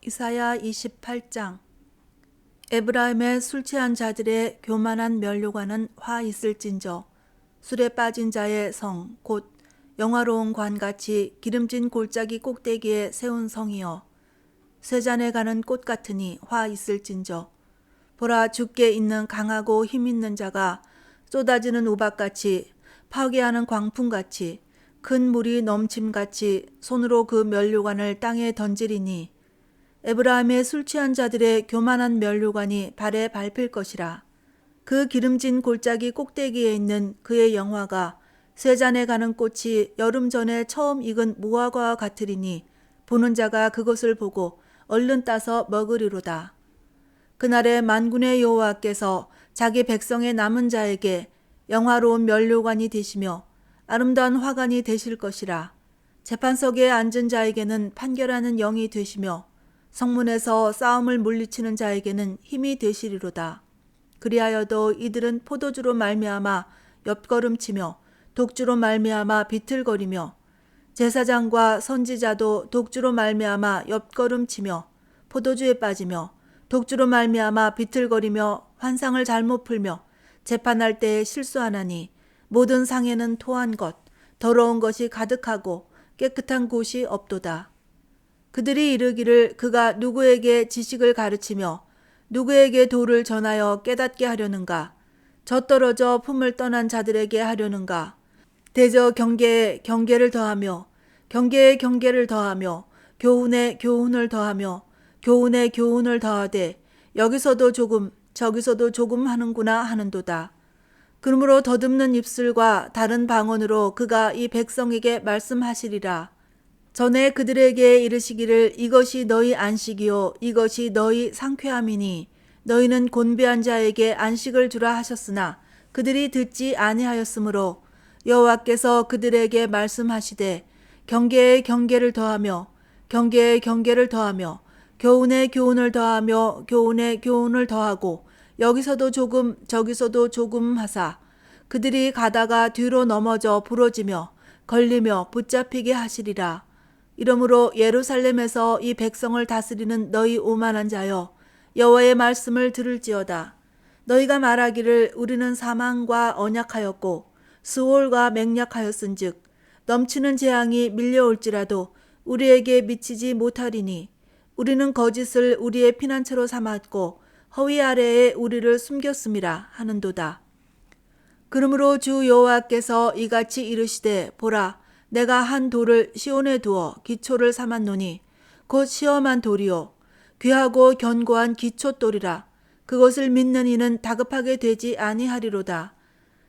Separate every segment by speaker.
Speaker 1: 이사야 28장. 에브라임의 술 취한 자들의 교만한 면류관은 화 있을진저. 술에 빠진 자의 성 곧 영화로운 관같이 기름진 골짜기 꼭대기에 세운 성이여. 쇠잔에 가는 꽃 같으니 화 있을진저. 보라, 죽게 있는 강하고 힘 있는 자가 쏟아지는 우박같이 파괴하는 광풍같이 큰 물이 넘침같이 손으로 그 면류관을 땅에 던지리니 에브라임의 술 취한 자들의 교만한 면류관이 발에 밟힐 것이라. 그 기름진 골짜기 꼭대기에 있는 그의 영화가 쇠잔에 가는 꽃이 여름 전에 처음 익은 무화과와 같으리니 보는 자가 그것을 보고 얼른 따서 먹으리로다. 그날에 만군의 여호와께서 자기 백성의 남은 자에게 영화로운 면류관이 되시며 아름다운 화관이 되실 것이라. 재판석에 앉은 자에게는 판결하는 영이 되시며 성문에서 싸움을 물리치는 자에게는 힘이 되시리로다. 그리하여도 이들은 포도주로 말미암아 옆걸음치며 독주로 말미암아 비틀거리며 제사장과 선지자도 독주로 말미암아 옆걸음치며 포도주에 빠지며 독주로 말미암아 비틀거리며 환상을 잘못 풀며 재판할 때에 실수하나니 모든 상에는 토한 것 더러운 것이 가득하고 깨끗한 곳이 없도다. 그들이 이르기를 그가 누구에게 지식을 가르치며 누구에게 도를 전하여 깨닫게 하려는가? 젖떨어져 품을 떠난 자들에게 하려는가? 대저 경계에 경계를 더하며 경계에 경계를 더하며 교훈에 교훈을 더하며 교훈에 교훈을 더하되 여기서도 조금 저기서도 조금 하는구나 하는도다. 그러므로 더듬는 입술과 다른 방언으로 그가 이 백성에게 말씀하시리라. 전에 그들에게 이르시기를 이것이 너희 안식이요 이것이 너희 상쾌함이니 너희는 곤배한 자에게 안식을 주라 하셨으나 그들이 듣지 아니하였으므로 여호와께서 그들에게 말씀하시되 경계에 경계를 더하며 경계에 경계를 더하며 교훈에 교훈을 더하며 교훈에 교훈을 더하고 여기서도 조금 저기서도 조금 하사 그들이 가다가 뒤로 넘어져 부러지며 걸리며 붙잡히게 하시리라. 이러므로 예루살렘에서 이 백성을 다스리는 너희 오만한 자여 여호와의 말씀을 들을지어다. 너희가 말하기를 우리는 사망과 언약하였고 수월과 맹약하였은즉 넘치는 재앙이 밀려올지라도 우리에게 미치지 못하리니 우리는 거짓을 우리의 피난처로 삼았고 허위 아래에 우리를 숨겼음이라 하는도다. 그러므로 주 여호와께서 이같이 이르시되 보라, 내가 한 돌을 시온에 두어 기초를 삼았노니 곧 시험한 돌이요 귀하고 견고한 기초돌이라. 그것을 믿는 이는 다급하게 되지 아니하리로다.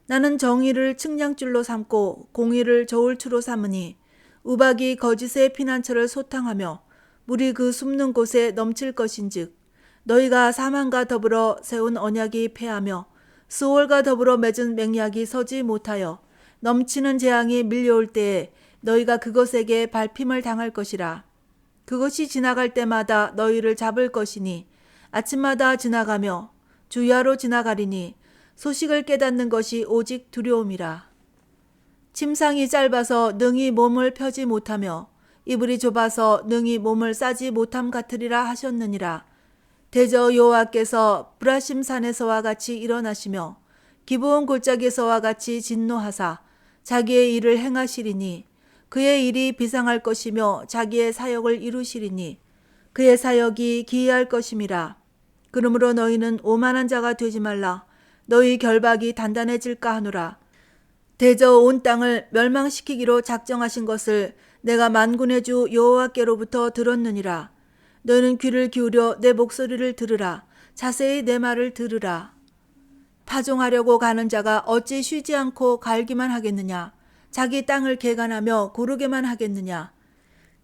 Speaker 1: 나는 정의를 측량줄로 삼고 공의를 저울추로 삼으니 우박이 거짓의 피난처를 소탕하며 물이 그 숨는 곳에 넘칠 것인즉 너희가 사망과 더불어 세운 언약이 패하며 수월과 더불어 맺은 맹약이 서지 못하여 넘치는 재앙이 밀려올 때에 너희가 그것에게 밟힘을 당할 것이라. 그것이 지나갈 때마다 너희를 잡을 것이니 아침마다 지나가며 주야로 지나가리니 소식을 깨닫는 것이 오직 두려움이라. 침상이 짧아서 능히 몸을 펴지 못하며 이불이 좁아서 능히 몸을 싸지 못함 같으리라 하셨느니라. 대저 여호와께서 브라심 산에서와 같이 일어나시며 기브온 골짜기에서와 같이 진노하사 자기의 일을 행하시리니 그의 일이 비상할 것이며 자기의 사역을 이루시리니 그의 사역이 기이할 것임이라. 그러므로 너희는 오만한 자가 되지 말라. 너희 결박이 단단해질까 하노라. 대저 온 땅을 멸망시키기로 작정하신 것을 내가 만군의 주 여호와께로부터 들었느니라. 너희는 귀를 기울여 내 목소리를 들으라. 자세히 내 말을 들으라. 파종하려고 가는 자가 어찌 쉬지 않고 갈기만 하겠느냐. 자기 땅을 개간하며 고르게만 하겠느냐.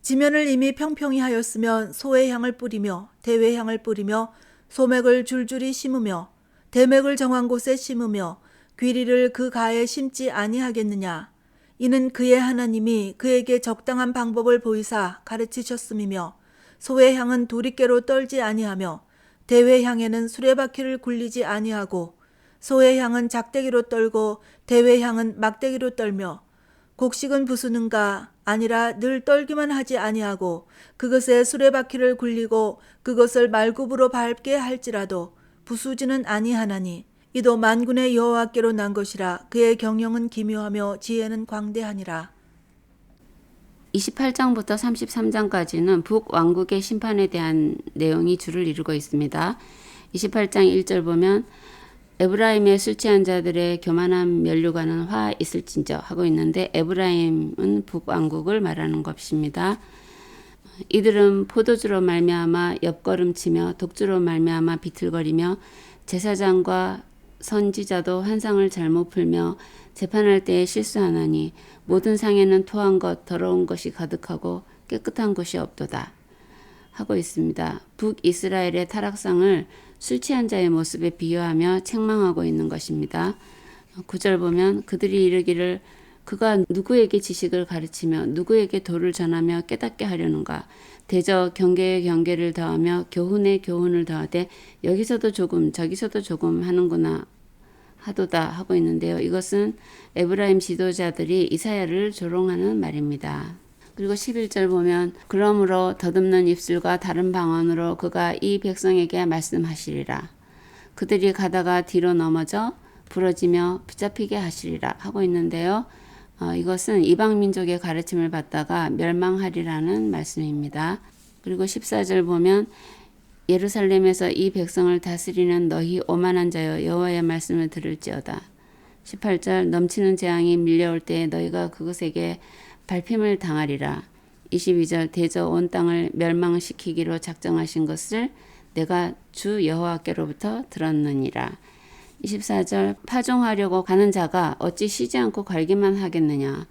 Speaker 1: 지면을 이미 평평히 하였으면 소의 향을 뿌리며 대의 향을 뿌리며 소맥을 줄줄이 심으며 대맥을 정한 곳에 심으며 귀리를 그 가에 심지 아니하겠느냐. 이는 그의 하나님이 그에게 적당한 방법을 보이사 가르치셨음이며 소의 향은 도리깨로 떨지 아니하며 대의 향에는 수레바퀴를 굴리지 아니하고 소의 향은 작대기로 떨고 대의 향은 막대기로 떨며 곡식은 부수는가 아니라 늘 떨기만 하지 아니하고 그것에 수레바퀴를 굴리고 그것을 말굽으로 밟게 할지라도 부수지는 아니하나니 이도 만군의 여호와께로 난 것이라. 그의 경영은 기묘하며 지혜는 광대하니라.
Speaker 2: 28장부터 33장까지는 북왕국의 심판에 대한 내용이 주를 이루고 있습니다. 28장 1절 보면 에브라임의 술 취한 자들의 교만한 면류관은 화 있을진저 하고 있는데, 에브라임은 북왕국을 말하는 것입니다. 이들은 포도주로 말미암아 옆걸음치며 독주로 말미암아 비틀거리며 제사장과 선지자도 환상을 잘못 풀며 재판할 때에 실수하나니 모든 상에는 토한 것 더러운 것이 가득하고 깨끗한 곳이 없도다 하고 있습니다. 북이스라엘의 타락상을 술 취한 자의 모습에 비유하며 책망하고 있는 것입니다. 9절 보면 그들이 이르기를 그가 누구에게 지식을 가르치며 누구에게 도를 전하며 깨닫게 하려는가. 대저 경계에 경계를 더하며 교훈에 교훈을 더하되 여기서도 조금 저기서도 조금 하는구나 하도다 하고 있는데요. 이것은 에브라임 지도자들이 이사야를 조롱하는 말입니다. 그리고 11절 보면 그러므로 더듬는 입술과 다른 방언으로 그가 이 백성에게 말씀하시리라. 그들이 가다가 뒤로 넘어져 부러지며 붙잡히게 하시리라 하고 있는데요. 이것은 이방 민족의 가르침을 받다가 멸망하리라는 말씀입니다. 그리고 14절 보면 예루살렘에서 이 백성을 다스리는 너희 오만한 자여 여호와의 말씀을 들을지어다. 18절 넘치는 재앙이 밀려올 때에 너희가 그것에게 발핌을 당하리라. 22절 대저 온 땅을 멸망시키기로 작정하신 것을 내가 주 여호와께로부터 들었느니라. 24절 파종하려고 가는 자가 어찌 쉬지 않고 갈기만 하겠느냐.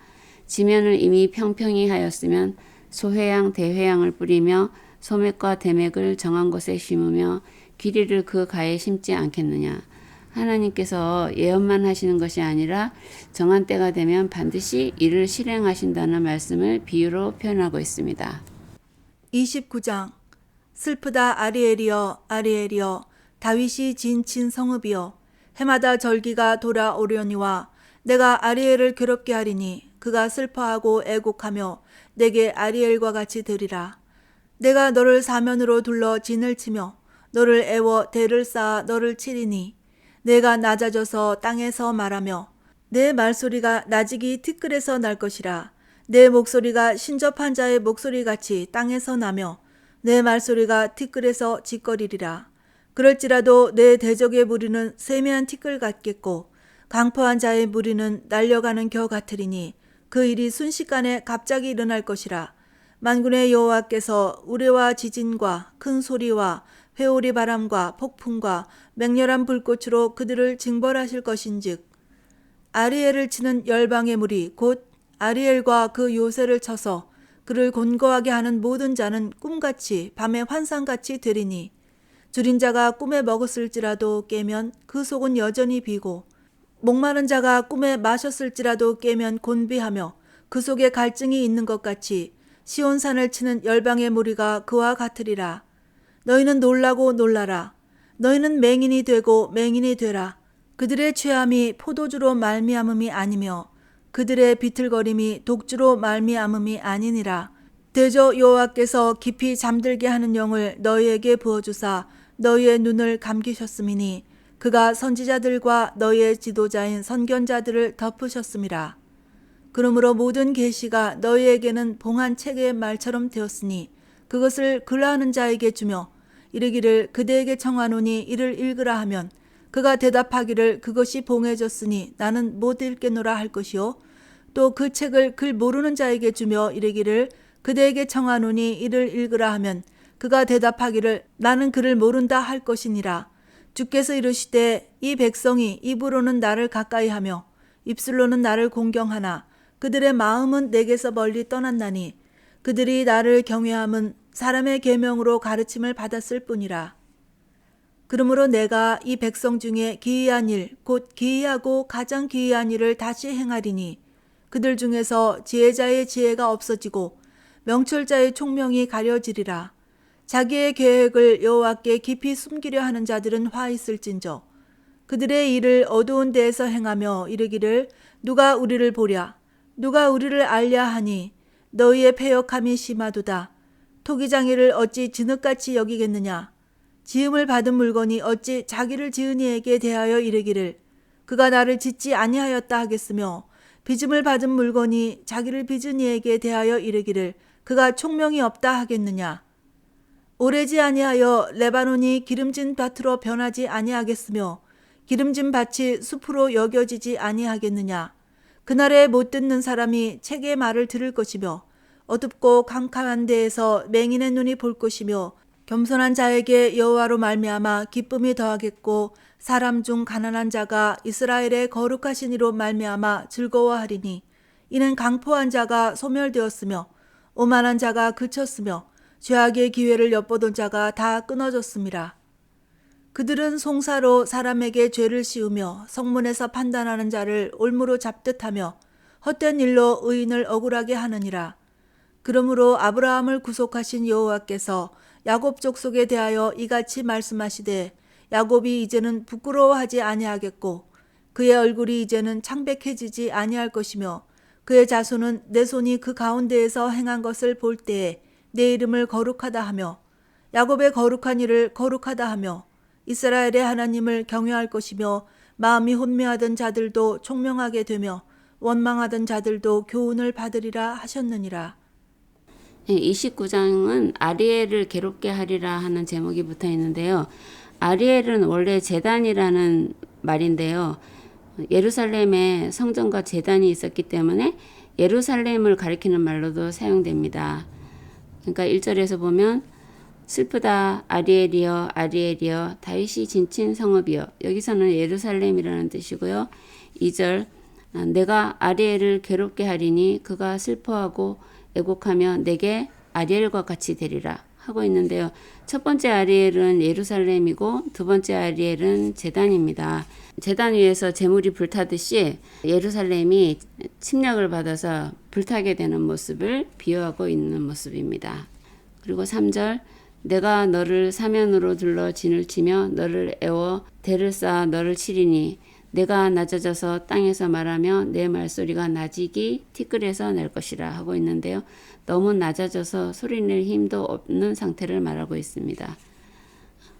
Speaker 2: 지면을 이미 평평히 하였으면 소회양 대회양을 뿌리며 소맥과 대맥을 정한 곳에 심으며 귀리를 그 가에 심지 않겠느냐. 하나님께서 예언만 하시는 것이 아니라 정한 때가 되면 반드시 이를 실행하신다는 말씀을 비유로 표현하고 있습니다.
Speaker 1: 29장 슬프다 아리엘이여 아리엘이여 다윗이 진친 성읍이여 해마다 절기가 돌아오려니와 내가 아리엘을 괴롭게 하리니 그가 슬퍼하고 애곡하며 내게 아리엘과 같이 되리라. 내가 너를 사면으로 둘러 진을 치며 너를 애워 대를 쌓아 너를 치리니 내가 낮아져서 땅에서 말하며 내 말소리가 나직이 티끌에서 날 것이라. 내 목소리가 신접한 자의 목소리같이 땅에서 나며 내 말소리가 티끌에서 짓거리리라. 그럴지라도 내 대적의 무리는 세미한 티끌 같겠고 강포한 자의 무리는 날려가는 겨 같으리니 그 일이 순식간에 갑자기 일어날 것이라. 만군의 여호와께서 우레와 지진과 큰 소리와 회오리 바람과 폭풍과 맹렬한 불꽃으로 그들을 징벌하실 것인즉 아리엘을 치는 열방의 무리 곧 아리엘과 그 요새를 쳐서 그를 곤고하게 하는 모든 자는 꿈같이 밤의 환상같이 되리니 줄인 자가 꿈에 먹었을지라도 깨면 그 속은 여전히 비고 목마른 자가 꿈에 마셨을지라도 깨면 곤비하며 그 속에 갈증이 있는 것 같이 시온산을 치는 열방의 무리가 그와 같으리라. 너희는 놀라고 놀라라. 너희는 맹인이 되고 맹인이 되라. 그들의 죄함이 포도주로 말미암음이 아니며 그들의 비틀거림이 독주로 말미암음이 아니니라. 대저 여호와께서 깊이 잠들게 하는 영을 너희에게 부어주사 너희의 눈을 감기셨음이니 그가 선지자들과 너희의 지도자인 선견자들을 덮으셨음이라. 그러므로 모든 계시가 너희에게는 봉한 책의 말처럼 되었으니 그것을 글하는 자에게 주며 이르기를 그대에게 청하노니 이를 읽으라 하면 그가 대답하기를 그것이 봉해졌으니 나는 못 읽겠노라 할 것이요. 또 그 책을 글 모르는 자에게 주며 이르기를 그대에게 청하노니 이를 읽으라 하면 그가 대답하기를 나는 글을 모른다 할 것이니라. 주께서 이르시되 이 백성이 입으로는 나를 가까이하며 입술로는 나를 공경하나 그들의 마음은 내게서 멀리 떠났나니 그들이 나를 경외함은 사람의 계명으로 가르침을 받았을 뿐이라. 그러므로 내가 이 백성 중에 기이한 일, 곧 기이하고 가장 기이한 일을 다시 행하리니 그들 중에서 지혜자의 지혜가 없어지고 명철자의 총명이 가려지리라. 자기의 계획을 여호와께 깊이 숨기려 하는 자들은 화 있을진저. 그들의 일을 어두운 데에서 행하며 이르기를 누가 우리를 보랴 누가 우리를 알랴 하니 너희의 패역함이 심하도다. 토기장이를 어찌 진흙같이 여기겠느냐. 지음을 받은 물건이 어찌 자기를 지은 이에게 대하여 이르기를 그가 나를 짓지 아니하였다 하겠으며 빚음을 받은 물건이 자기를 빚은 이에게 대하여 이르기를 그가 총명이 없다 하겠느냐. 오래지 아니하여 레바논이 기름진 밭으로 변하지 아니하겠으며 기름진 밭이 숲으로 여겨지지 아니하겠느냐. 그날에 못 듣는 사람이 책의 말을 들을 것이며 어둡고 캄캄한 데에서 맹인의 눈이 볼 것이며 겸손한 자에게 여호와로 말미암아 기쁨이 더하겠고 사람 중 가난한 자가 이스라엘의 거룩하신 이로 말미암아 즐거워하리니 이는 강포한 자가 소멸되었으며 오만한 자가 그쳤으며 죄악의 기회를 엿보던 자가 다 끊어졌음이라. 그들은 송사로 사람에게 죄를 씌우며 성문에서 판단하는 자를 올무로 잡듯하며 헛된 일로 의인을 억울하게 하느니라. 그러므로 아브라함을 구속하신 여호와께서 야곱 족속에 대하여 이같이 말씀하시되 야곱이 이제는 부끄러워하지 아니하겠고 그의 얼굴이 이제는 창백해지지 아니할 것이며 그의 자손은 내 손이 그 가운데에서 행한 것을 볼 때에 내 이름을 거룩하다 하며 야곱의 거룩한 일을 거룩하다 하며 이스라엘의 하나님을 경외할 것이며 마음이 혼미하던 자들도 총명하게 되며 원망하던 자들도 교훈을 받으리라 하셨느니라.
Speaker 2: 29장은 아리엘을 괴롭게 하리라 하는 제목이 붙어 있는데요. 아리엘은 원래 제단이라는 말인데요. 예루살렘에 성전과 제단이 있었기 때문에 예루살렘을 가리키는 말로도 사용됩니다. 그러니까 1절에서 보면 슬프다 아리엘이여 아리엘이여 다윗이 진친 성읍이여, 여기서는 예루살렘이라는 뜻이고요. 2절 내가 아리엘을 괴롭게 하리니 그가 슬퍼하고 애곡하며 내게 아리엘과 같이 되리라 하고 있는데요. 첫 번째 아리엘은 예루살렘이고 두 번째 아리엘은 제단입니다. 제단 위에서 제물이 불타듯이 예루살렘이 침략을 받아서 불타게 되는 모습을 비유하고 있는 모습입니다. 그리고 3절 내가 너를 사면으로 둘러 진을 치며 너를 애워 대를 쌓아 너를 치리니 내가 낮아져서 땅에서 말하며 내 말소리가 낮이기 티끌에서 낼 것이라 하고 있는데요. 너무 낮아져서 소리낼 힘도 없는 상태를 말하고 있습니다.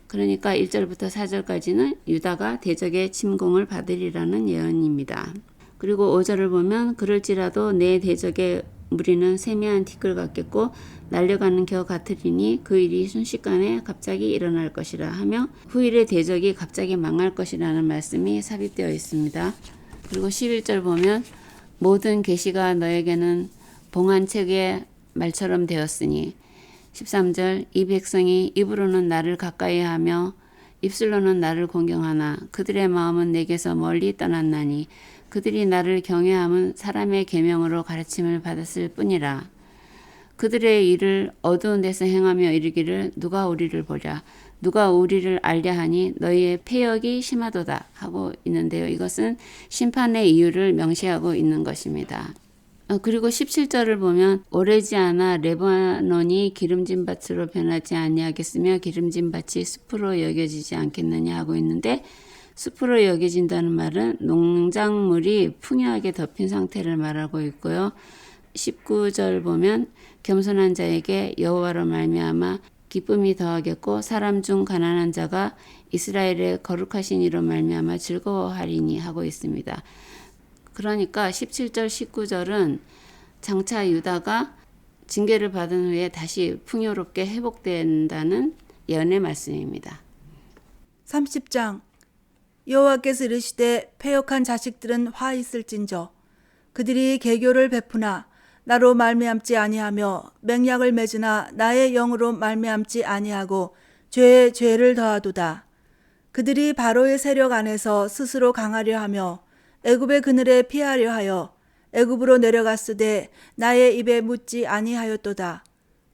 Speaker 2: 그러니까 1절부터 4절까지는 유다가 대적의 침공을 받으리라는 예언입니다. 그리고 5절을 보면 그럴지라도 내 대적의 무리는 세미한 티끌 같겠고 날려가는 겨 같으리니 그 일이 순식간에 갑자기 일어날 것이라 하며 후일의 대적이 갑자기 망할 것이라는 말씀이 삽입되어 있습니다. 그리고 11절 보면 모든 계시가 너에게는 봉한 책의 말처럼 되었으니 13절 이 백성이 입으로는 나를 가까이 하며 입술로는 나를 공경하나 그들의 마음은 내게서 멀리 떠났나니 그들이 나를 경외함은 사람의 계명으로 가르침을 받았을 뿐이라. 그들의 일을 어두운 데서 행하며 이르기를 누가 우리를 보랴 누가 우리를 알랴 하니 너희의 패역이 심하도다 하고 있는데요. 이것은 심판의 이유를 명시하고 있는 것입니다. 그리고 17절을 보면 오래지 않아 레바논이 기름진 밭으로 변하지 아니하겠으며 기름진 밭이 숲으로 여겨지지 않겠느냐 하고 있는데 숲으로 여겨진다는 말은 농작물이 풍요하게 덮인 상태를 말하고 있고요. 19절 보면 겸손한 자에게 여호와로 말미암아 기쁨이 더하겠고 사람 중 가난한 자가 이스라엘의 거룩하신 이로 말미암아 즐거워하리니 하고 있습니다. 그러니까 17절 19절은 장차 유다가 징계를 받은 후에 다시 풍요롭게 회복된다는 예언의 말씀입니다.
Speaker 1: 30장 여호와께서 이르시되 패역한 자식들은 화 있을진저 그들이 계교를 베푸나 나로 말미암지 아니하며 맹약을 맺으나 나의 영으로 말미암지 아니하고 죄에 죄를 더하도다. 그들이 바로의 세력 안에서 스스로 강하려 하며 애굽의 그늘에 피하려 하여 애굽으로 내려갔으되 나의 입에 묻지 아니하였도다.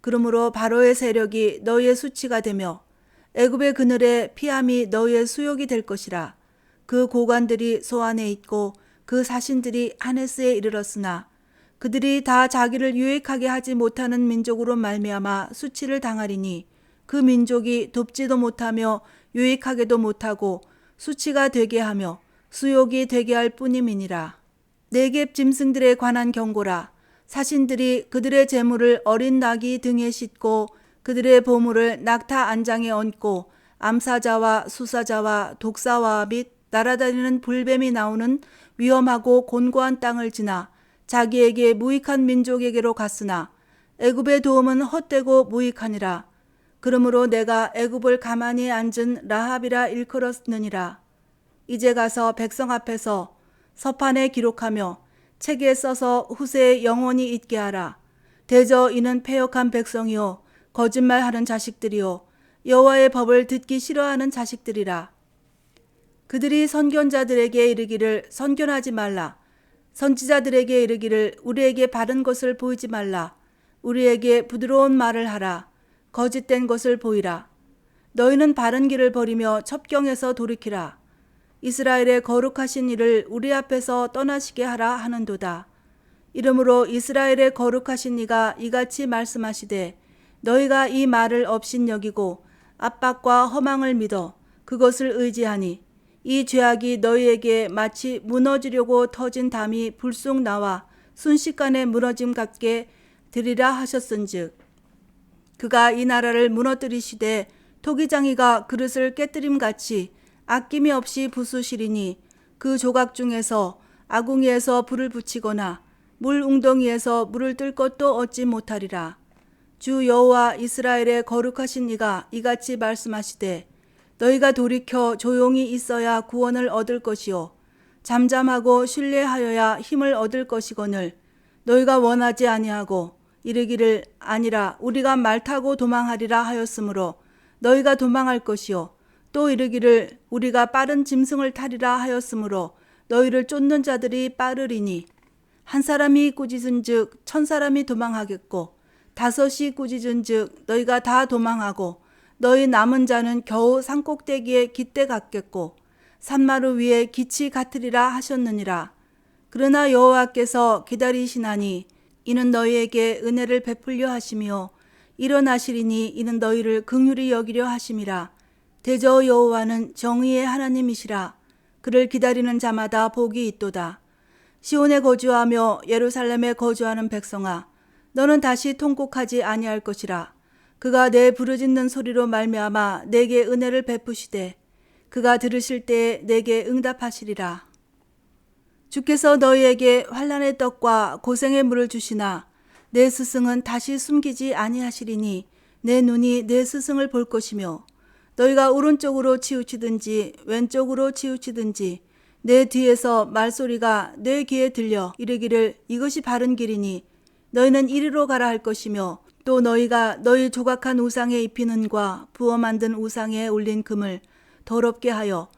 Speaker 1: 그러므로 바로의 세력이 너희의 수치가 되며 애굽의 그늘에 피함이 너희의 수욕이 될 것이라. 그 고관들이 소안에 있고 그 사신들이 하네스에 이르렀으나 그들이 다 자기를 유익하게 하지 못하는 민족으로 말미암아 수치를 당하리니 그 민족이 돕지도 못하며 유익하게도 못하고 수치가 되게 하며 수욕이 되게 할 뿐임이니라. 네겝 짐승들에 관한 경고라. 사신들이 그들의 재물을 어린 나귀 등에 싣고 그들의 보물을 낙타 안장에 얹고 암사자와 수사자와 독사와 및 날아다니는 불뱀이 나오는 위험하고 곤고한 땅을 지나 자기에게 무익한 민족에게로 갔으나 애굽의 도움은 헛되고 무익하니라. 그러므로 내가 애굽을 가만히 앉은 라합이라 일컬었느니라. 이제 가서 백성 앞에서 서판에 기록하며 책에 써서 후세에 영원히 있게 하라. 대저 이는 패역한 백성이요 거짓말하는 자식들이요 여호와의 법을 듣기 싫어하는 자식들이라. 그들이 선견자들에게 이르기를 선견하지 말라. 선지자들에게 이르기를 우리에게 바른 것을 보이지 말라. 우리에게 부드러운 말을 하라. 거짓된 것을 보이라. 너희는 바른 길을 버리며 첩경에서 돌이키라. 이스라엘의 거룩하신 이를 우리 앞에서 떠나시게 하라 하는도다. 이러므로 이스라엘의 거룩하신 이가 이같이 말씀하시되 너희가 이 말을 업신여기고 압박과 허망을 믿어 그것을 의지하니 이 죄악이 너희에게 마치 무너지려고 터진 담이 불쑥 나와 순식간에 무너짐 같게 되리라 하셨은즉 그가 이 나라를 무너뜨리시되 토기장이가 그릇을 깨뜨림같이 아낌이 없이 부수시리니 그 조각 중에서 아궁이에서 불을 붙이거나 물 웅덩이에서 물을 뜰 것도 얻지 못하리라. 주 여호와 이스라엘의 거룩하신 이가 이같이 말씀하시되 너희가 돌이켜 조용히 있어야 구원을 얻을 것이요 잠잠하고 신뢰하여야 힘을 얻을 것이거늘 너희가 원하지 아니하고 이르기를 아니라 우리가 말 타고 도망하리라 하였으므로 너희가 도망할 것이요 또 이르기를 우리가 빠른 짐승을 타리라 하였으므로 너희를 쫓는 자들이 빠르리니 한 사람이 꾸짖은즉 1000사람이 도망하겠고 5이 꾸짖은즉 너희가 다 도망하고 너희 남은 자는 겨우 산꼭대기에 깃대 같겠고 산마루 위에 기치 같으리라 하셨느니라. 그러나 여호와께서 기다리시나니 이는 너희에게 은혜를 베풀려 하시며 일어나시리니 이는 너희를 긍휼히 여기려 하심이라. 대저 여호와는 정의의 하나님이시라. 그를 기다리는 자마다 복이 있도다. 시온에 거주하며 예루살렘에 거주하는 백성아 너는 다시 통곡하지 아니할 것이라. 그가 내 부르짖는 소리로 말미암아 내게 은혜를 베푸시되 그가 들으실 때에 내게 응답하시리라. 주께서 너희에게 환난의 떡과 고생의 물을 주시나 내 스승은 다시 숨기지 아니하시리니 내 눈이 내 스승을 볼 것이며 너희가 오른쪽으로 치우치든지 왼쪽으로 치우치든지 내 뒤에서 말소리가 내 귀에 들려 이르기를 이것이 바른 길이니 너희는 이리로 가라 할 것이며 또 너희가 너희 조각한 우상에 입히는 과 부어 만든 우상에 올린 금을 더럽게 하여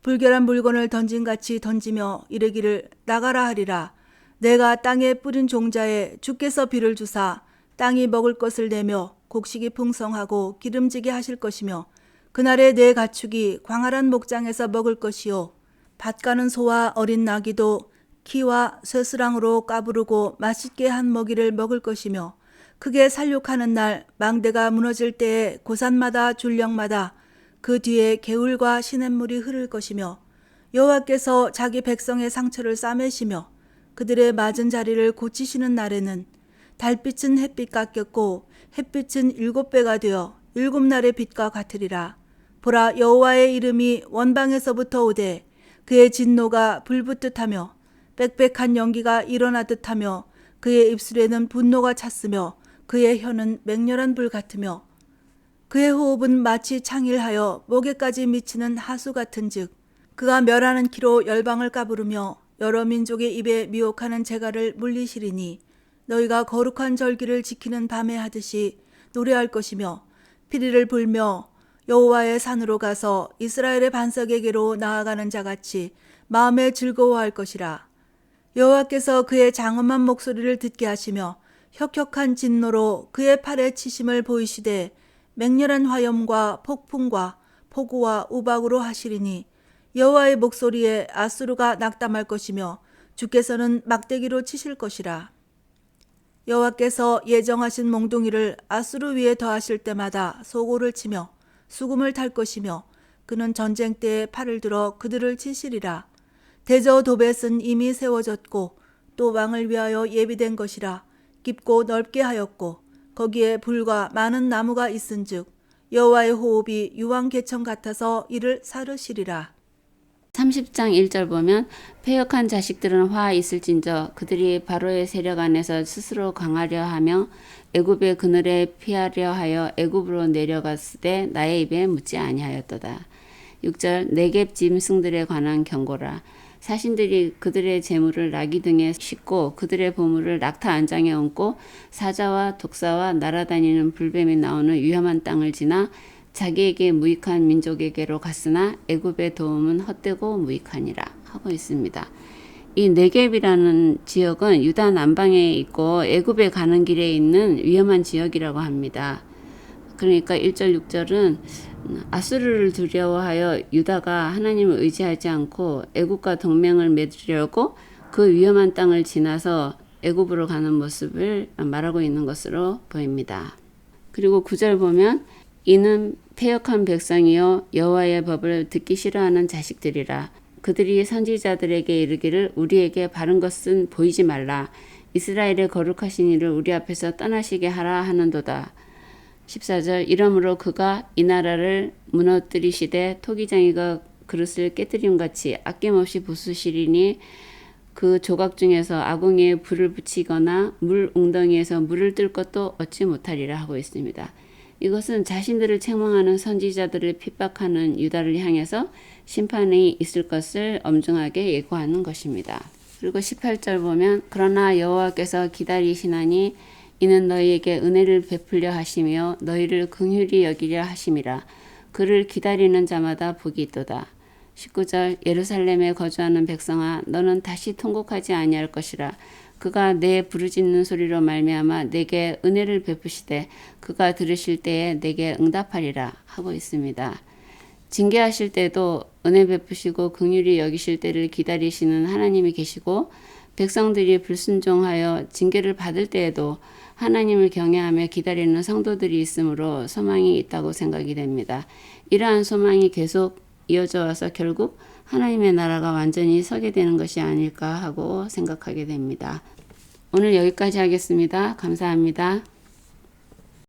Speaker 1: 불결한 물건을 던진같이 던지며 이르기를 나가라 하리라. 내가 땅에 뿌린 종자에 주께서 비를 주사 땅이 먹을 것을 내며 곡식이 풍성하고 기름지게 하실 것이며 그날에 내 가축이 광활한 목장에서 먹을 것이요 밭 가는 소와 어린 나귀도 키와 쇠스랑으로 까부르고 맛있게 한 먹이를 먹을 것이며 크게 살육하는 날 망대가 무너질 때에 고산마다 줄령마다 그 뒤에 개울과 시냇물이 흐를 것이며 여호와께서 자기 백성의 상처를 싸매시며 그들의 맞은 자리를 고치시는 날에는 달빛은 햇빛 같겠고 햇빛은 7배가 되어 7날의 빛과 같으리라. 보라 여호와의 이름이 원방에서부터 오되 그의 진노가 불붙듯 하며 빽빽한 연기가 일어나듯 하며 그의 입술에는 분노가 찼으며 그의 혀는 맹렬한 불 같으며 그의 호흡은 마치 창일하여 목에까지 미치는 하수 같은즉 그가 멸하는 키로 열방을 까부르며 여러 민족의 입에 미혹하는 재갈을 물리시리니 너희가 거룩한 절기를 지키는 밤에 하듯이 노래할 것이며 피리를 불며 여호와의 산으로 가서 이스라엘의 반석에게로 나아가는 자같이 마음에 즐거워할 것이라. 여호와께서 그의 장엄한 목소리를 듣게 하시며 혁혁한 진노로 그의 팔에 치심을 보이시되 맹렬한 화염과 폭풍과 폭우와 우박으로 하시리니 여호와의 목소리에 아수르가 낙담할 것이며 주께서는 막대기로 치실 것이라. 여호와께서 예정하신 몽둥이를 아수르 위에 더하실 때마다 소고를 치며 수금을 탈 것이며 그는 전쟁 때에 팔을 들어 그들을 치시리라. 대저 도벳은 이미 세워졌고 또 왕을 위하여 예비된 것이라. 깊고 넓게 하였고 거기에 불과 많은 나무가 있은즉 여호와의 호흡이 유황개천 같아서 이를 사르시리라.
Speaker 2: 30장 1절 보면 패역한 자식들은 화 있을진저 그들이 바로의 세력 안에서 스스로 강하려 하며 애굽의 그늘에 피하려 하여 애굽으로 내려갔으되 나의 입에 묻지 아니하였도다. 6절 네겝 짐승들에 관한 경고라. 사신들이 그들의 재물을 나귀 등에 싣고 그들의 보물을 낙타 안장에 얹고 사자와 독사와 날아다니는 불뱀이 나오는 위험한 땅을 지나 자기에게 무익한 민족에게로 갔으나 애굽의 도움은 헛되고 무익하니라 하고 있습니다. 이 네겝이라는 지역은 유다 남방에 있고 애굽에 가는 길에 있는 위험한 지역이라고 합니다. 그러니까 1절 6절은 아수르를 두려워하여 유다가 하나님을 의지하지 않고 애굽과 동맹을 맺으려고 그 위험한 땅을 지나서 애굽으로 가는 모습을 말하고 있는 것으로 보입니다. 그리고 9절 보면 이는 패역한 백성이요 여호와의 법을 듣기 싫어하는 자식들이라. 그들이 선지자들에게 이르기를 우리에게 바른 것은 보이지 말라. 이스라엘의 거룩하신 이를 우리 앞에서 떠나시게 하라 하는도다. 14절 이러므로 그가 이 나라를 무너뜨리시되 토기장이가 그릇을 깨뜨림같이 아낌없이 부수시리니 그 조각 중에서 아궁이에 불을 붙이거나 물 웅덩이에서 물을 뜰 것도 얻지 못하리라 하고 있습니다. 이것은 자신들을 책망하는 선지자들을 핍박하는 유다를 향해서 심판이 있을 것을 엄중하게 예고하는 것입니다. 그리고 18절 보면 그러나 여호와께서 기다리시나니 이는 너희에게 은혜를 베풀려 하시며 너희를 긍휼히 여기려 하심이라. 그를 기다리는 자마다 복이 있도다. 19절 예루살렘에 거주하는 백성아 너는 다시 통곡하지 아니할 것이라. 그가 내 부르짖는 소리로 말미암아 내게 은혜를 베푸시되 그가 들으실 때에 내게 응답하리라 하고 있습니다. 징계하실 때도 은혜 베푸시고 긍휼히 여기실 때를 기다리시는 하나님이 계시고 백성들이 불순종하여 징계를 받을 때에도 하나님을 경외하며 기다리는 성도들이 있으므로 소망이 있다고 생각이 됩니다. 이러한 소망이 계속 이어져 와서 결국 하나님의 나라가 완전히 서게 되는 것이 아닐까 하고 생각하게 됩니다. 오늘 여기까지 하겠습니다. 감사합니다.